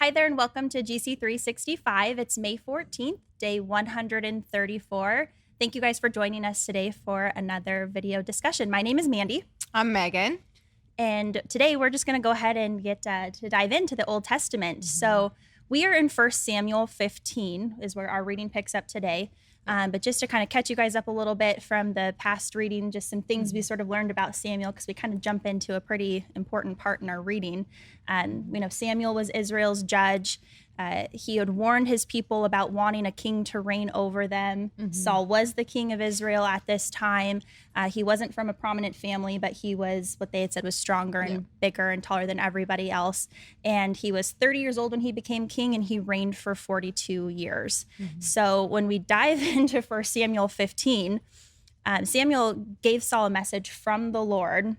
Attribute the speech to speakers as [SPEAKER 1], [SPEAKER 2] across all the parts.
[SPEAKER 1] Hi there and welcome to GC 365. It's May 14th, day 134. Thank you guys for joining us today for another video discussion. My name is Mandy.
[SPEAKER 2] I'm Megan.
[SPEAKER 1] And today we're just going to go ahead and get to dive into the Old Testament. So we are in 1 Samuel 15 is where our reading picks up today. But just to kind of catch you guys up a little bit from the past reading, just some things we sort of learned about Samuel, because we kind of jump into a pretty important part in our reading. We know Samuel was Israel's judge. He had warned his people about wanting a king to reign over them. Saul was the king of Israel at this time. He wasn't from a prominent family, but he was what they had said was stronger and bigger and taller than everybody else. And he was 30 years old when he became king, and he reigned for 42 years. So when we dive into 1 Samuel 15, Samuel gave Saul a message from the Lord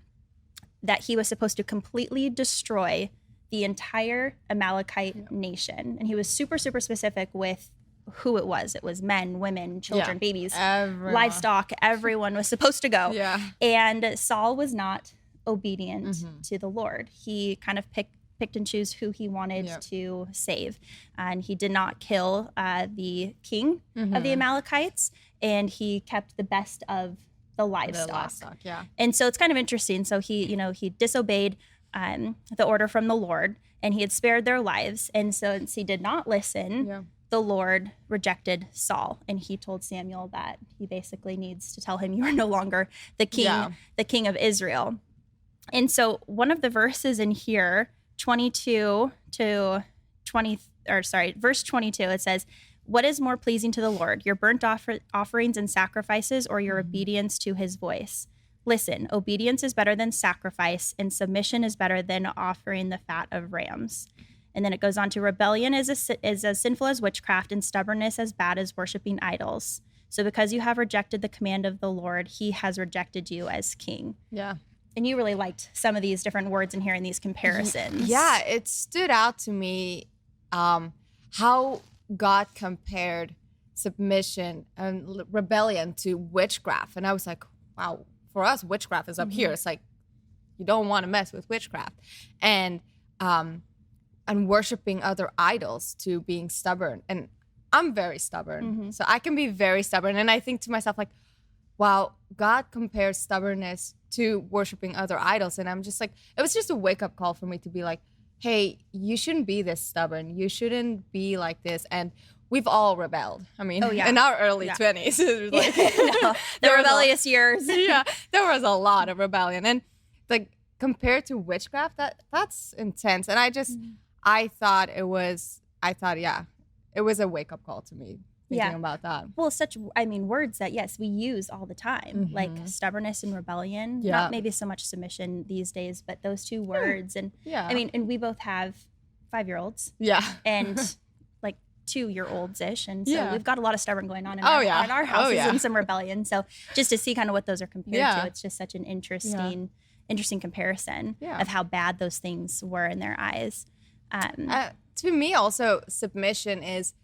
[SPEAKER 1] that he was supposed to completely destroy the entire Amalekite nation. And he was super, super specific with who it was. It was men, women, children, babies, livestock. Everyone was supposed to go. And Saul was not obedient to the Lord. He kind of picked and choose who he wanted to save. And he did not kill the king of the Amalekites, and he kept the best of the livestock. And so it's kind of interesting. So he disobeyed the order from the Lord, and he had spared their lives. And so since he did not listen, the Lord rejected Saul, and he told Samuel that he basically needs to tell him, you are no longer the king of Israel. And so one of the verses in here, verse 22, it says, "What is more pleasing to the Lord, your burnt offerings and sacrifices, or your obedience to his voice? Listen, obedience is better than sacrifice, and submission is better than offering the fat of rams." And then it goes on to, "Rebellion is as sinful as witchcraft, and stubbornness as bad as worshiping idols. So because you have rejected the command of the Lord, he has rejected you as king." And you really liked some of these different words in here in these comparisons.
[SPEAKER 2] Yeah, it stood out to me how God compared submission and rebellion to witchcraft. And I was like, wow, for us, witchcraft is up here. It's like, you don't want to mess with witchcraft. And worshiping other idols to being stubborn. And I'm very stubborn. So I can be very stubborn. And I think to myself, like, wow, God compares stubbornness to worshiping other idols. And I'm just like, it was just a wake-up call for me to be like, hey, you shouldn't be this stubborn. You shouldn't be like this. And we've all rebelled. I mean, in our early 20s. It was like,
[SPEAKER 1] the rebellious years.
[SPEAKER 2] There was a lot of rebellion. And like compared to witchcraft, that's intense. And I thought it was a wake-up call to me thinking about that.
[SPEAKER 1] Well, words that, yes, we use all the time, like stubbornness and rebellion, not maybe so much submission these days, but those two words. And and we both have 5-year-olds. And like 2-year-olds-ish. And so we've got a lot of stubborn going on in our houses and some rebellion. So just to see kind of what those are compared to, it's just such an interesting comparison of how bad those things were in their eyes.
[SPEAKER 2] To me also, submission is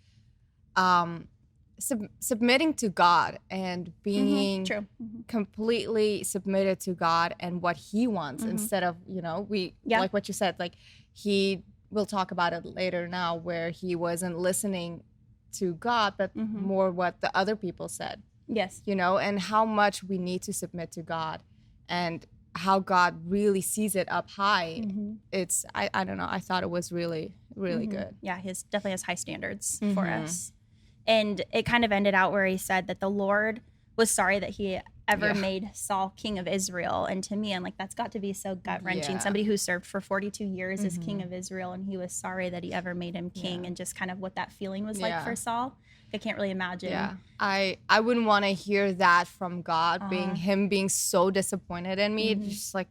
[SPEAKER 2] submitting to God and being completely submitted to God and what he wants instead of, like what you said, like we'll talk about it later now, where he wasn't listening to God, but more what the other people said. And how much we need to submit to God and how God really sees it up high. It's, I don't know, I thought it was really, really good.
[SPEAKER 1] Yeah, he definitely has high standards for us. And it kind of ended out where he said that the Lord was sorry that he ever made Saul king of Israel. And to me, I'm like, that's got to be so gut-wrenching. Somebody who served for 42 years as king of Israel, and he was sorry that he ever made him king, and just kind of what that feeling was like for Saul. I can't really imagine.
[SPEAKER 2] I wouldn't want to hear that from God, being so disappointed in me. It's just like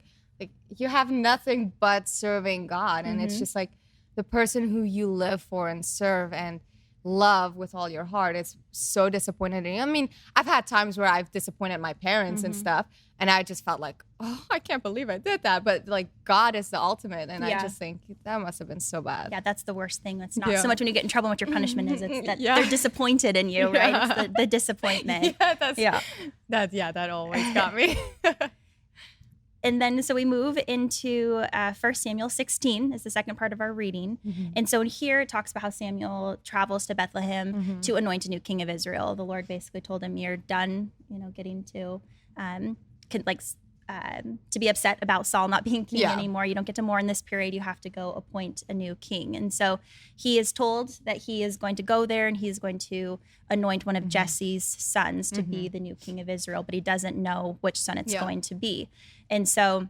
[SPEAKER 2] you have nothing but serving God. And it's just like the person who you live for and serve and love with all your heart is so disappointed in you. I mean, I've had times where I've disappointed my parents and stuff, and I just felt like, oh, I can't believe I did that. But like, God is the ultimate, and I just think that must have been so bad.
[SPEAKER 1] Yeah, that's the worst thing. It's not so much when you get in trouble what your punishment is. It's that they're disappointed in you, right? It's the disappointment.
[SPEAKER 2] That always got me.
[SPEAKER 1] And then so we move into 1 Samuel 16 is the second part of our reading. And so in here it talks about how Samuel travels to Bethlehem to anoint a new king of Israel. The Lord basically told him, you're done, getting to to be upset about Saul not being king anymore. You don't get to mourn this period. You have to go appoint a new king. And so he is told that he is going to go there and he's going to anoint one of Jesse's sons to be the new king of Israel, but he doesn't know which son it's going to be. And so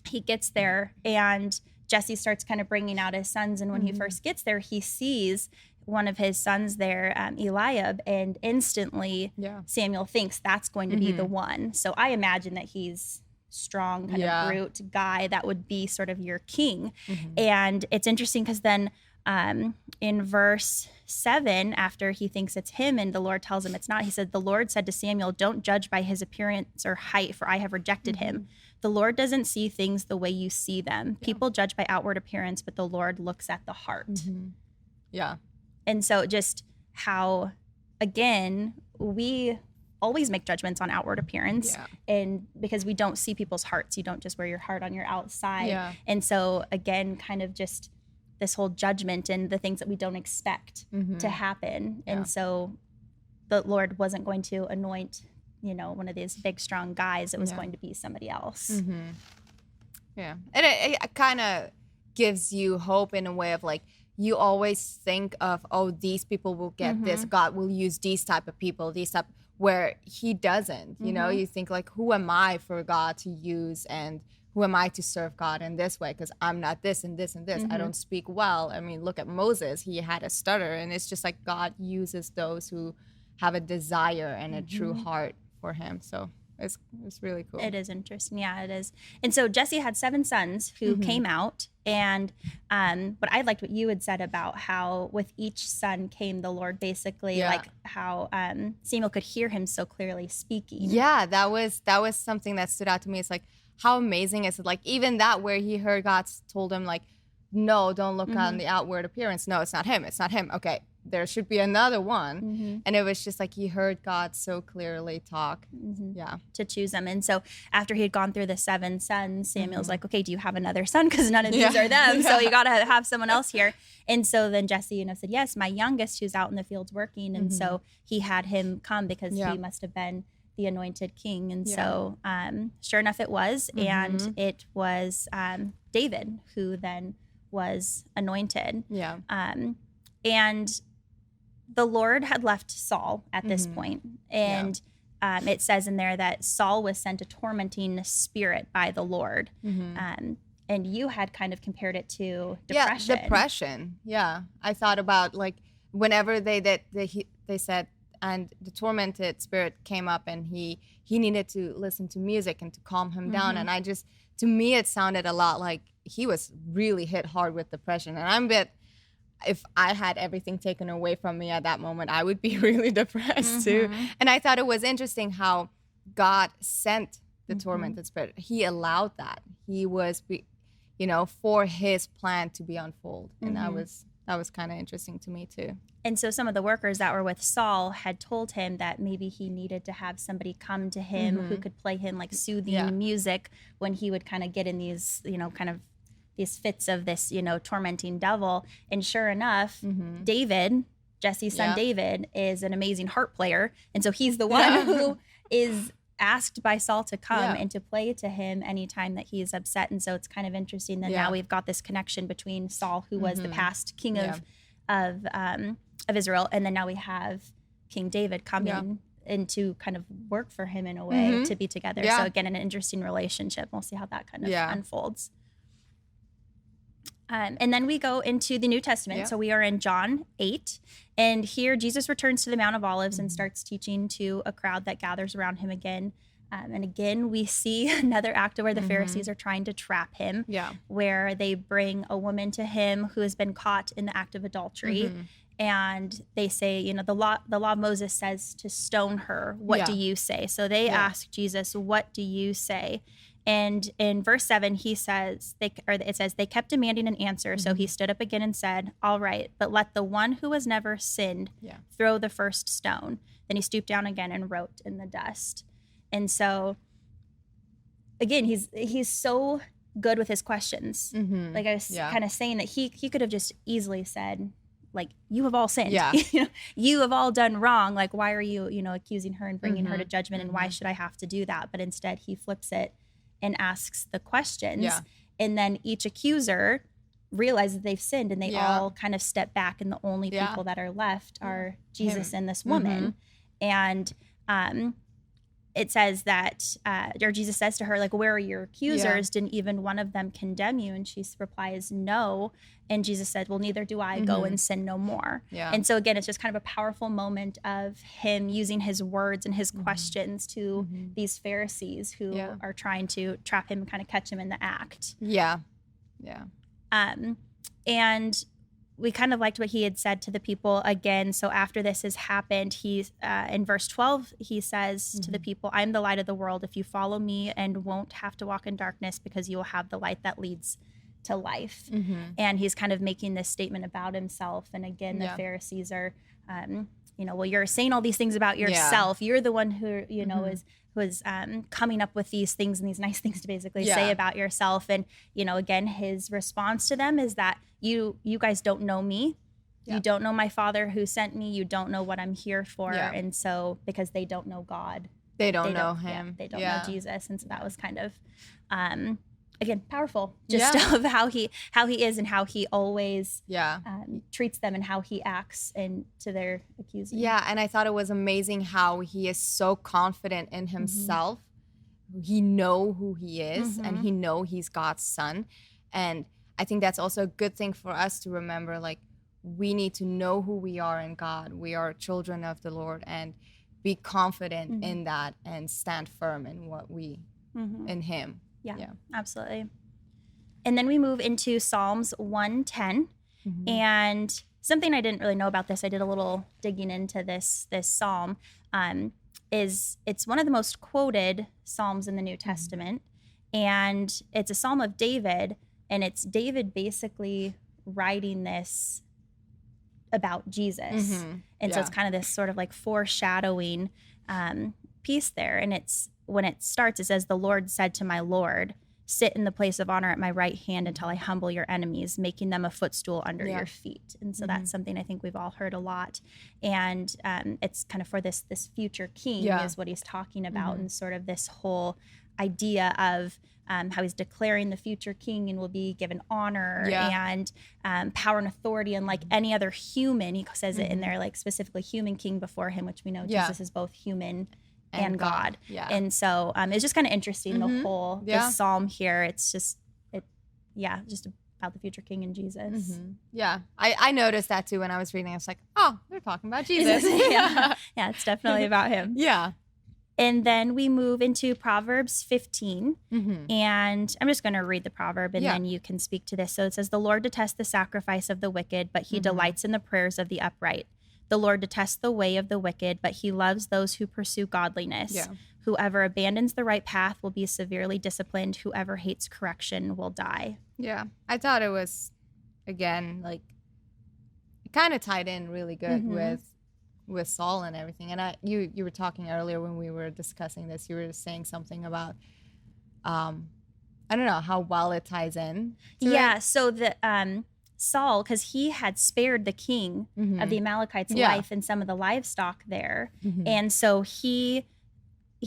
[SPEAKER 1] he gets there and Jesse starts kind of bringing out his sons. And when he first gets there, he sees one of his sons there, Eliab, and instantly Samuel thinks that's going to be the one. So I imagine that he's strong, kind of brute guy that would be sort of your king. And it's interesting because then in verse 7, after he thinks it's him and the Lord tells him it's not, he said, the Lord said to Samuel, don't judge by his appearance or height, for I have rejected him. The Lord doesn't see things the way you see them. People judge by outward appearance, but the Lord looks at the heart. And so just how, again, we always make judgments on outward appearance and because we don't see people's hearts. You don't just wear your heart on your outside. And so again, kind of just this whole judgment and the things that we don't expect to happen. And so the Lord wasn't going to anoint, one of these big, strong guys. It was going to be somebody else.
[SPEAKER 2] And it kind of gives you hope in a way of like, you always think of, oh, these people will get this. God will use these type of people, where he doesn't, you think like, who am I for God to use and who am I to serve God in this way? Because I'm not this and this and this. I don't speak well. I mean, look at Moses. He had a stutter. And it's just like God uses those who have a desire and a true heart for him. So it's really cool.
[SPEAKER 1] It is interesting. Yeah, it is. And so Jesse had 7 sons who came out. And but I liked what you had said about how with each son came the Lord, basically, like how Samuel could hear him so clearly speaking.
[SPEAKER 2] Yeah, that was something that stood out to me. It's like, how amazing is it? Like, even that where he heard God told him, like, no, don't look on the outward appearance. No, it's not him. It's not him. Okay, there should be another one. And it was just like he heard God so clearly talk.
[SPEAKER 1] To choose them. And so after he had gone through the 7 sons, Samuel's like, okay, do you have another son? Because none of these are them. So you got to have someone else here. And so then Jesse, said, yes, my youngest who's out in the fields working. And so he had him come because he must have been the anointed king. And so sure enough, it was. And it was David who then was anointed. And the Lord had left Saul at this point. And it says in there that Saul was sent a tormenting spirit by the Lord. And you had kind of compared it to depression.
[SPEAKER 2] Depression. Yeah. I thought about like whenever they said, and the tormented spirit came up and he needed to listen to music and to calm him down. And to me, it sounded a lot like he was really hit hard with depression. And if I had everything taken away from me at that moment, I would be really depressed too. And I thought it was interesting how God sent the tormented spirit. He allowed that. He was, for his plan to be unfold. And that was kind of interesting to me too.
[SPEAKER 1] And so some of the workers that were with Saul had told him that maybe he needed to have somebody come to him who could play him like soothing music when he would kind of get in these, kind of these fits of this, tormenting devil. And sure enough, David, Jesse's son David, is an amazing harp player. And so he's the one who is asked by Saul to come and to play to him anytime that he is upset. And so it's kind of interesting that now we've got this connection between Saul, who was the past king of Israel, and then now we have King David coming in to kind of work for him in a way to be together. So again, an interesting relationship. We'll see how that kind of unfolds. And then we go into the New Testament. So we are in John 8. And here Jesus returns to the Mount of Olives and starts teaching to a crowd that gathers around him again. And again, we see another act where the Pharisees are trying to trap him, where they bring a woman to him who has been caught in the act of adultery. And they say, the law of Moses says to stone her. What do you say? So they ask Jesus, what do you say? And in verse 7, it says, they kept demanding an answer. So he stood up again and said, all right, but let the one who has never sinned throw the first stone. Then he stooped down again and wrote in the dust. And so again, he's so good with his questions. Like I was kind of saying that he could have just easily said, like, you have all sinned.
[SPEAKER 2] Yeah.
[SPEAKER 1] You have all done wrong. Like, why are you, accusing her and bringing her to judgment? And why should I have to do that? But instead he flips it and asks the questions.
[SPEAKER 2] Yeah.
[SPEAKER 1] And then each accuser realizes that they've sinned, and they all kind of step back. And the only people that are left are Jesus and this woman. And it says that, or Jesus says to her, like, where are your accusers? Didn't even one of them condemn you? And she replies, no. And Jesus said, well, neither do I. Go and sin no more.
[SPEAKER 2] Yeah.
[SPEAKER 1] And so again, it's just kind of a powerful moment of him using his words and his questions to these Pharisees who are trying to trap him and kind of catch him in the act.
[SPEAKER 2] Yeah. Yeah.
[SPEAKER 1] And we kind of liked what he had said to the people again. So after this has happened, he's in verse 12, he says to the people, I'm the light of the world. If you follow me, and won't have to walk in darkness, because you will have the light that leads to life. And he's kind of making this statement about himself. And again, the Pharisees are, well, you're saying all these things about yourself. You're the one who, was coming up with these things and these nice things to basically say about yourself. And, again, his response to them is that you guys don't know me. You don't know my Father who sent me. You don't know what I'm here for. And so, because they don't know God.
[SPEAKER 2] They don't know him.
[SPEAKER 1] They don't know Jesus. And so that was kind of, again, powerful just of how he is and how he always treats them and how he acts to their accusing.
[SPEAKER 2] Yeah, and I thought it was amazing how he is so confident in himself. He know who he is, and he know he's God's son. And I think that's also a good thing for us to remember. Like, we need to know who we are in God. We are children of the Lord, and be confident in that, and stand firm in what we in him.
[SPEAKER 1] Yeah, absolutely. And then we move into Psalms 110. And something I didn't really know about this, I did a little digging into this psalm, is it's one of the most quoted psalms in the New Testament. And it's a psalm of David, and it's David basically writing this about Jesus. And so it's kind of this sort of like foreshadowing piece there. And when it starts, it says, the Lord said to my Lord, sit in the place of honor at my right hand until I humble your enemies, making them a footstool under your feet. And so that's something I think we've all heard a lot. And it's kind of for this future king is what he's talking about, and sort of this whole idea of how he's declaring the future king and will be given honor and power and authority, and like any other human, he says it in there, like specifically human king before him, which we know Jesus is both human and God. And so it's just kind of interesting, the whole this psalm here. It's just just about the future king and Jesus.
[SPEAKER 2] Yeah, I noticed that too when I was reading. I was like, oh, they're talking about Jesus.
[SPEAKER 1] Yeah, it's definitely about him.
[SPEAKER 2] Yeah.
[SPEAKER 1] And then we move into Proverbs 15. And I'm just going to read the proverb, and then you can speak to this. So it says, the Lord detests the sacrifice of the wicked, but he delights in the prayers of the upright. The Lord detests the way of the wicked, but he loves those who pursue godliness. Whoever abandons the right path will be severely disciplined. Whoever hates correction will die. Yeah.
[SPEAKER 2] I thought it was, again, like, it kind of tied in really good with Saul and everything. And you were talking earlier when we were discussing this, you were saying something about, I don't know, how well it ties in.
[SPEAKER 1] So the Saul, because he had spared the king of the Amalekites' life and some of the livestock there. And so he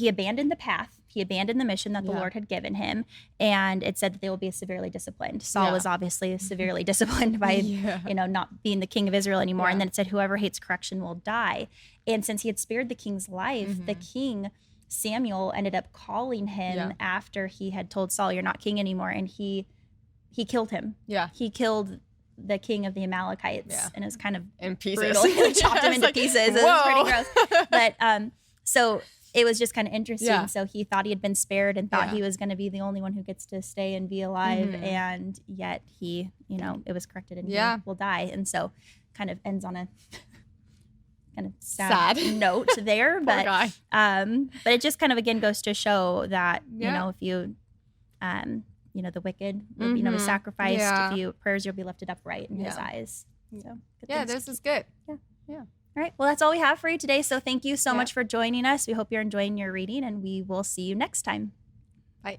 [SPEAKER 1] abandoned the path. He abandoned the mission that the Lord had given him. And it said that they will be severely disciplined. Saul was obviously severely disciplined by, not being the king of Israel anymore. And then it said, whoever hates correction will die. And since he had spared the king's life, the king, Samuel, ended up calling him after he had told Saul, you're not king anymore. And he killed him. He killed the king of the Amalekites, and it was kind of
[SPEAKER 2] in pieces.
[SPEAKER 1] Brutal. He chopped him into pieces. It was pretty gross. But so it was just kind of interesting. So he thought he had been spared and thought he was going to be the only one who gets to stay and be alive, and yet he, it was corrected and he will die. And so kind of ends on a kind of sad note there. But but it just kind of again goes to show that if you the wicked will be sacrificed. If you prayers, you'll be lifted up right in his eyes. So
[SPEAKER 2] this is good.
[SPEAKER 1] Yeah. All right. Well, that's all we have for you today. So thank you so much for joining us. We hope you're enjoying your reading, and we will see you next time.
[SPEAKER 2] Bye.